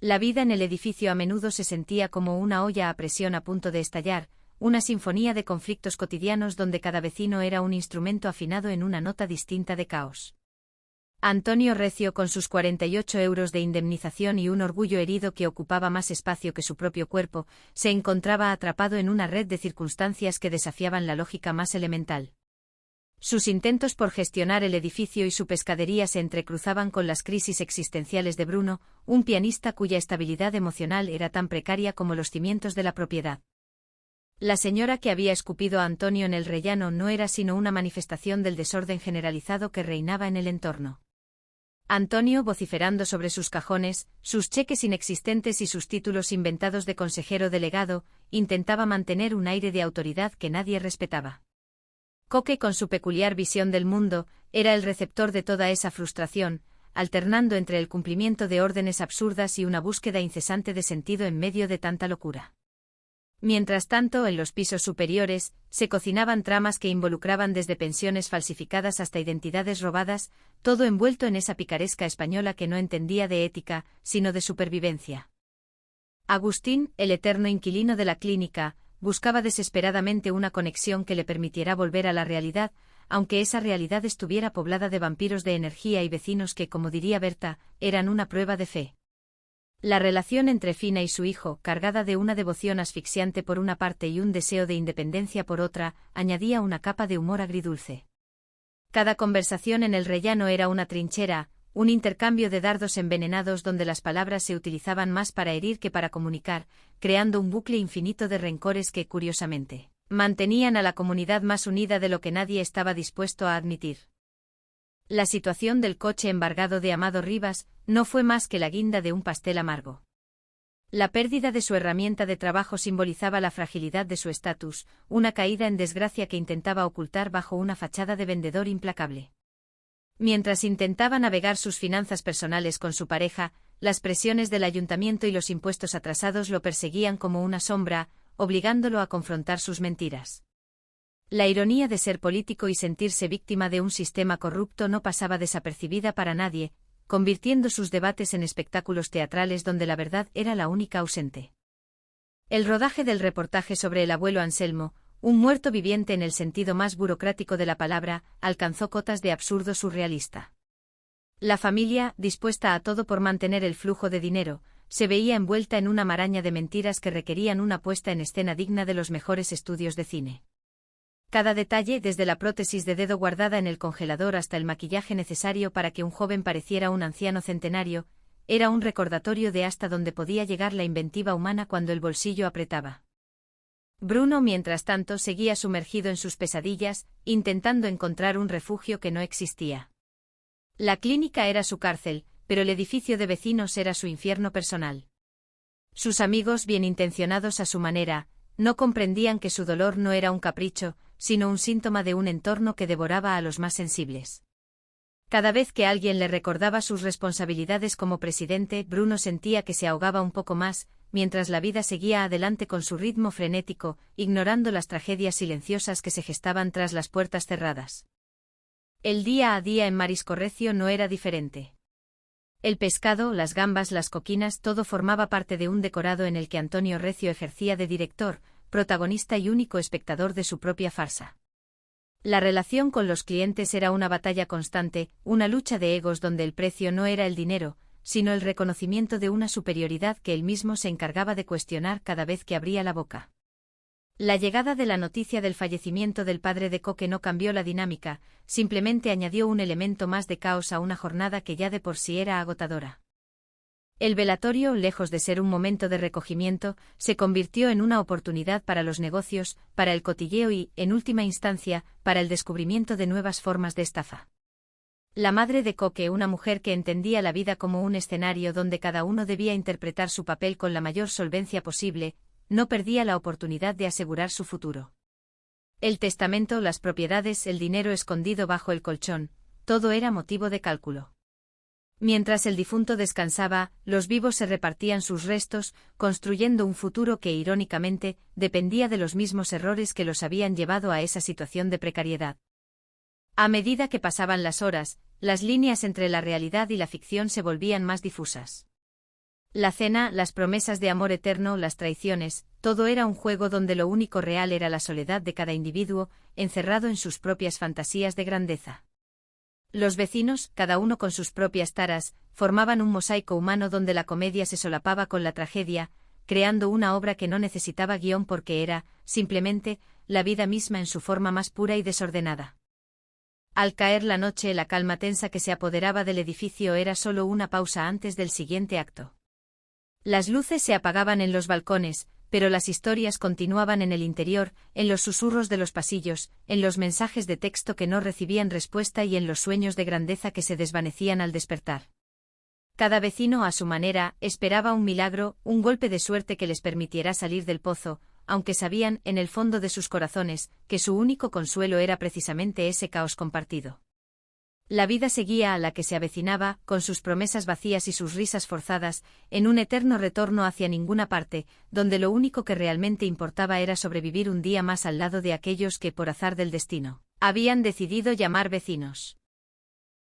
La vida en el edificio a menudo se sentía como una olla a presión a punto de estallar, una sinfonía de conflictos cotidianos donde cada vecino era un instrumento afinado en una nota distinta de caos. Antonio Recio, con sus 48 euros de indemnización y un orgullo herido que ocupaba más espacio que su propio cuerpo, se encontraba atrapado en una red de circunstancias que desafiaban la lógica más elemental. Sus intentos por gestionar el edificio y su pescadería se entrecruzaban con las crisis existenciales de Bruno, un pianista cuya estabilidad emocional era tan precaria como los cimientos de la propiedad. La señora que había escupido a Antonio en el rellano no era sino una manifestación del desorden generalizado que reinaba en el entorno. Antonio, vociferando sobre sus cajones, sus cheques inexistentes y sus títulos inventados de consejero delegado, intentaba mantener un aire de autoridad que nadie respetaba. Coque, con su peculiar visión del mundo, era el receptor de toda esa frustración, alternando entre el cumplimiento de órdenes absurdas y una búsqueda incesante de sentido en medio de tanta locura. Mientras tanto, en los pisos superiores, se cocinaban tramas que involucraban desde pensiones falsificadas hasta identidades robadas, todo envuelto en esa picaresca española que no entendía de ética, sino de supervivencia. Agustín, el eterno inquilino de la clínica, buscaba desesperadamente una conexión que le permitiera volver a la realidad, aunque esa realidad estuviera poblada de vampiros de energía y vecinos que, como diría Berta, eran una prueba de fe. La relación entre Fina y su hijo, cargada de una devoción asfixiante por una parte y un deseo de independencia por otra, añadía una capa de humor agridulce. Cada conversación en el rellano era una trinchera, un intercambio de dardos envenenados donde las palabras se utilizaban más para herir que para comunicar, creando un bucle infinito de rencores que, curiosamente, mantenían a la comunidad más unida de lo que nadie estaba dispuesto a admitir. La situación del coche embargado de Amado Rivas no fue más que la guinda de un pastel amargo. La pérdida de su herramienta de trabajo simbolizaba la fragilidad de su estatus, una caída en desgracia que intentaba ocultar bajo una fachada de vendedor implacable. Mientras intentaba navegar sus finanzas personales con su pareja, las presiones del ayuntamiento y los impuestos atrasados lo perseguían como una sombra, obligándolo a confrontar sus mentiras. La ironía de ser político y sentirse víctima de un sistema corrupto no pasaba desapercibida para nadie, convirtiendo sus debates en espectáculos teatrales donde la verdad era la única ausente. El rodaje del reportaje sobre el abuelo Anselmo, un muerto viviente en el sentido más burocrático de la palabra, alcanzó cotas de absurdo surrealista. La familia, dispuesta a todo por mantener el flujo de dinero, se veía envuelta en una maraña de mentiras que requerían una puesta en escena digna de los mejores estudios de cine. Cada detalle, desde la prótesis de dedo guardada en el congelador hasta el maquillaje necesario para que un joven pareciera un anciano centenario, era un recordatorio de hasta dónde podía llegar la inventiva humana cuando el bolsillo apretaba. Bruno, mientras tanto, seguía sumergido en sus pesadillas, intentando encontrar un refugio que no existía. La clínica era su cárcel, pero el edificio de vecinos era su infierno personal. Sus amigos, bien intencionados a su manera, no comprendían que su dolor no era un capricho, sino un síntoma de un entorno que devoraba a los más sensibles. Cada vez que alguien le recordaba sus responsabilidades como presidente, Bruno sentía que se ahogaba un poco más, mientras la vida seguía adelante con su ritmo frenético, ignorando las tragedias silenciosas que se gestaban tras las puertas cerradas. El día a día en Marisco Recio no era diferente. El pescado, las gambas, las coquinas, todo formaba parte de un decorado en el que Antonio Recio ejercía de director, protagonista y único espectador de su propia farsa. La relación con los clientes era una batalla constante, una lucha de egos donde el precio no era el dinero, sino el reconocimiento de una superioridad que él mismo se encargaba de cuestionar cada vez que abría la boca. La llegada de la noticia del fallecimiento del padre de Coque no cambió la dinámica, simplemente añadió un elemento más de caos a una jornada que ya de por sí era agotadora. El velatorio, lejos de ser un momento de recogimiento, se convirtió en una oportunidad para los negocios, para el cotilleo y, en última instancia, para el descubrimiento de nuevas formas de estafa. La madre de Coque, una mujer que entendía la vida como un escenario donde cada uno debía interpretar su papel con la mayor solvencia posible, no perdía la oportunidad de asegurar su futuro. El testamento, las propiedades, el dinero escondido bajo el colchón, todo era motivo de cálculo. Mientras el difunto descansaba, los vivos se repartían sus restos, construyendo un futuro que, irónicamente, dependía de los mismos errores que los habían llevado a esa situación de precariedad. A medida que pasaban las horas, las líneas entre la realidad y la ficción se volvían más difusas. La cena, las promesas de amor eterno, las traiciones, todo era un juego donde lo único real era la soledad de cada individuo, encerrado en sus propias fantasías de grandeza. Los vecinos, cada uno con sus propias taras, formaban un mosaico humano donde la comedia se solapaba con la tragedia, creando una obra que no necesitaba guión porque era, simplemente, la vida misma en su forma más pura y desordenada. Al caer la noche, la calma tensa que se apoderaba del edificio era solo una pausa antes del siguiente acto. Las luces se apagaban en los balcones, pero las historias continuaban en el interior, en los susurros de los pasillos, en los mensajes de texto que no recibían respuesta y en los sueños de grandeza que se desvanecían al despertar. Cada vecino a su manera esperaba un milagro, un golpe de suerte que les permitiera salir del pozo, aunque sabían, en el fondo de sus corazones, que su único consuelo era precisamente ese caos compartido. La vida seguía a la que se avecinaba, con sus promesas vacías y sus risas forzadas, en un eterno retorno hacia ninguna parte, donde lo único que realmente importaba era sobrevivir un día más al lado de aquellos que, por azar del destino, habían decidido llamar vecinos.